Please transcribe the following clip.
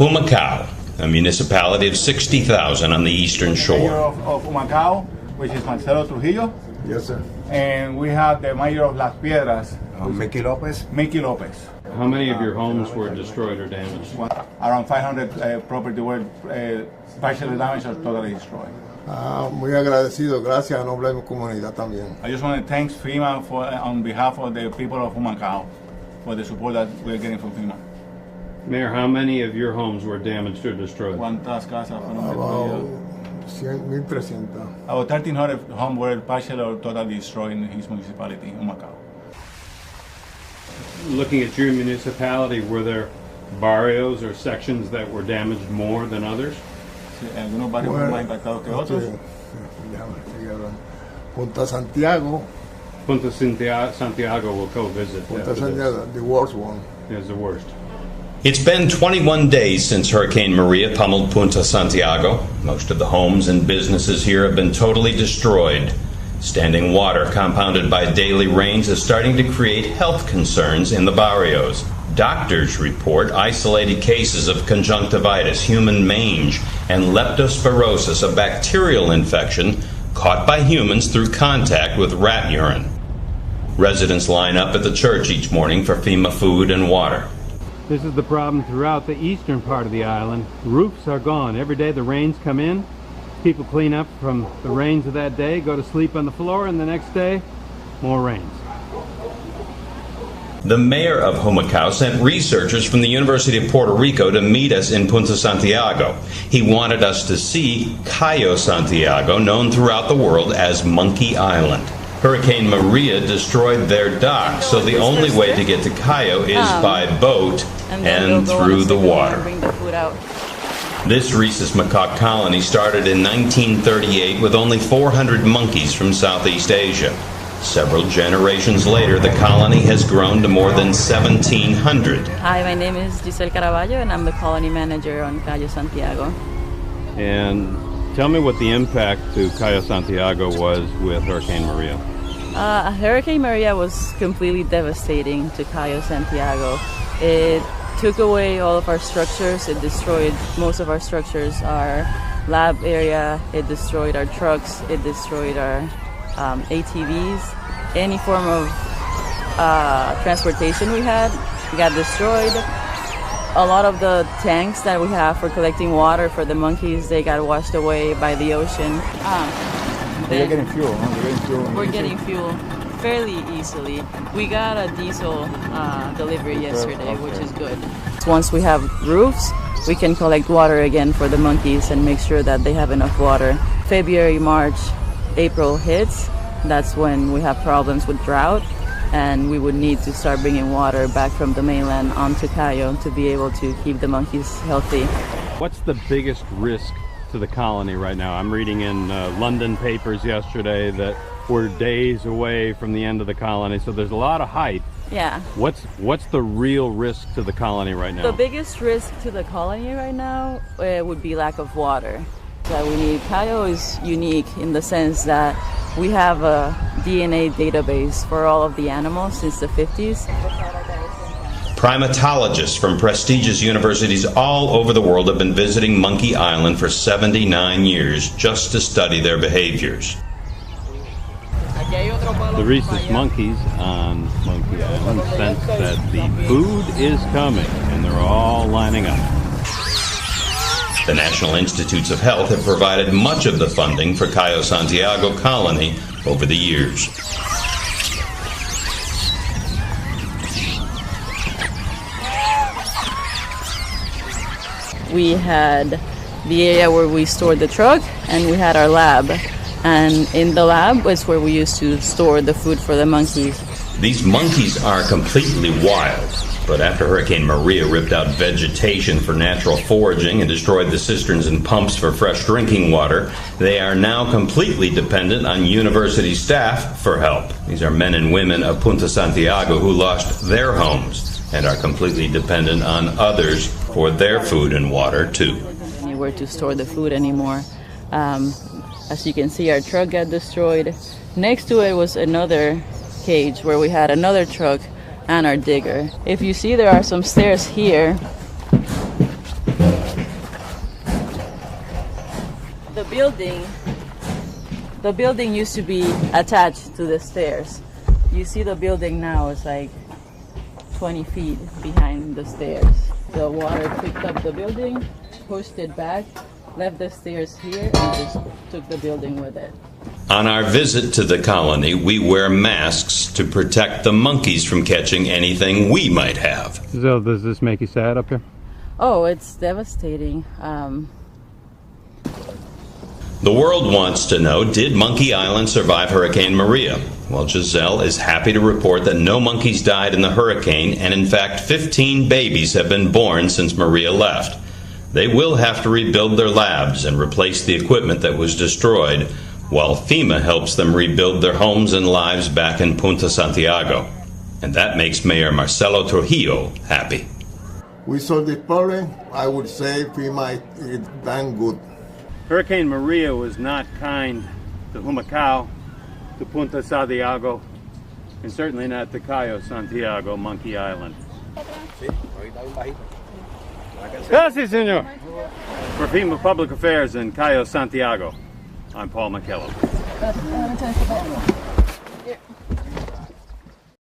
Humacao, a municipality of 60,000 on the eastern shore. Mayor of Humacao, which is Marcelo Trujillo. Yes, sir. And we have the mayor of Las Piedras, Mickey Lopez. How many of your homes were destroyed or damaged? Around 500 property were partially damaged or totally destroyed. Muy agradecido, gracias a Noble Comunidad también. I just want to thank FEMA on behalf of the people of Humacao for the support that we're getting from FEMA. Mayor, how many of your homes were damaged or destroyed? ¿Cuántas casas fueron About destruidas? 1,300. About 1,300 homes were partially or totally destroyed in his municipality, Humacao. Looking at your municipality, were there barrios or sections that were damaged more than others? Sí, algunos barrios fueron más impactados que otros. Punta Santiago. Punta Santiago will go visit. Punta Santiago, the worst one. Is the worst. It's been 21 days since Hurricane Maria pummeled Punta Santiago. Most of the homes and businesses here have been totally destroyed. Standing water compounded by daily rains is starting to create health concerns in the barrios. Doctors report isolated cases of conjunctivitis, human mange, and leptospirosis, a bacterial infection caught by humans through contact with rat urine. Residents line up at the church each morning for FEMA food and water. This is the problem throughout the eastern part of the island. Roofs are gone. Every day the rains come in. People clean up from the rains of that day, go to sleep on the floor, and the next day, more rains. The mayor of Humacao sent researchers from the University of Puerto Rico to meet us in Punta Santiago. He wanted us to see Cayo Santiago, known throughout the world as Monkey Island. Hurricane Maria destroyed their dock, so the only way to get to Cayo is by boat and through the water. This rhesus macaque colony started in 1938 with only 400 monkeys from Southeast Asia. Several generations later, the colony has grown to more than 1,700. Hi, my name is Giselle Caraballo, and I'm the colony manager on Cayo Santiago. And tell me what the impact to Cayo Santiago was with Hurricane Maria. Hurricane Maria was completely devastating to Cayo Santiago. It took away all of our structures. It destroyed most of our structures, our lab area. It destroyed our trucks. It destroyed our ATVs. Any form of transportation we had got destroyed. A lot of the tanks that we have for collecting water for the monkeys, they got washed away by the ocean. We're getting fuel. We're getting fuel fairly easily. We got a diesel delivery yesterday, which is good. Once we have roofs, we can collect water again for the monkeys and make sure that they have enough water. February, March, April hits, that's when we have problems with drought, and we would need to start bringing water back from the mainland onto Cayo to be able to keep the monkeys healthy. What's the biggest risk to the colony right now? I'm reading in London papers yesterday that we're days away from the end of the colony, so there's a lot of hype. Yeah. What's the real risk to the colony right now? The biggest risk to the colony right now would be lack of water. That we need. Cayo is unique in the sense that we have a DNA database for all of the animals since the 50s. Primatologists from prestigious universities all over the world have been visiting Monkey Island for 79 years just to study their behaviors. The rhesus monkeys on Monkey Island sense that the food is coming, and they're all lining up. The National Institutes of Health have provided much of the funding for Cayo Santiago colony over the years. We had the area where we stored the truck, and we had our lab. And in the lab was where we used to store the food for the monkeys. These monkeys are completely wild, but after Hurricane Maria ripped out vegetation for natural foraging and destroyed the cisterns and pumps for fresh drinking water, they are now completely dependent on university staff for help. These are men and women of Punta Santiago who lost their homes and are completely dependent on others for their food and water too. Anywhere to store the food anymore. As you can see, our truck got destroyed. Next to it was another cage where we had another truck and our digger. If you see, there are some stairs here the building used to be attached to the stairs. You see the building now is like 20 feet behind the stairs. The water picked up the building, pushed it back, left the stairs here, and just took the building with it. On our visit to the colony, we wear masks to protect the monkeys from catching anything we might have. So does this make you sad up here? Oh, it's devastating. The world wants to know, did Monkey Island survive Hurricane Maria? Well, Giselle is happy to report that no monkeys died in the hurricane, and in fact 15 babies have been born since Maria left. They will have to rebuild their labs and replace the equipment that was destroyed, while FEMA helps them rebuild their homes and lives back in Punta Santiago. And that makes Mayor Marcelo Trujillo happy. We solved this problem. I would say FEMA is done good. Hurricane Maria was not kind to Humacao, to Punta Santiago, and certainly not to Cayo Santiago, Monkey Island. Gracias, señor. For FEMA Public Affairs in Cayo Santiago, I'm Paul McKellips.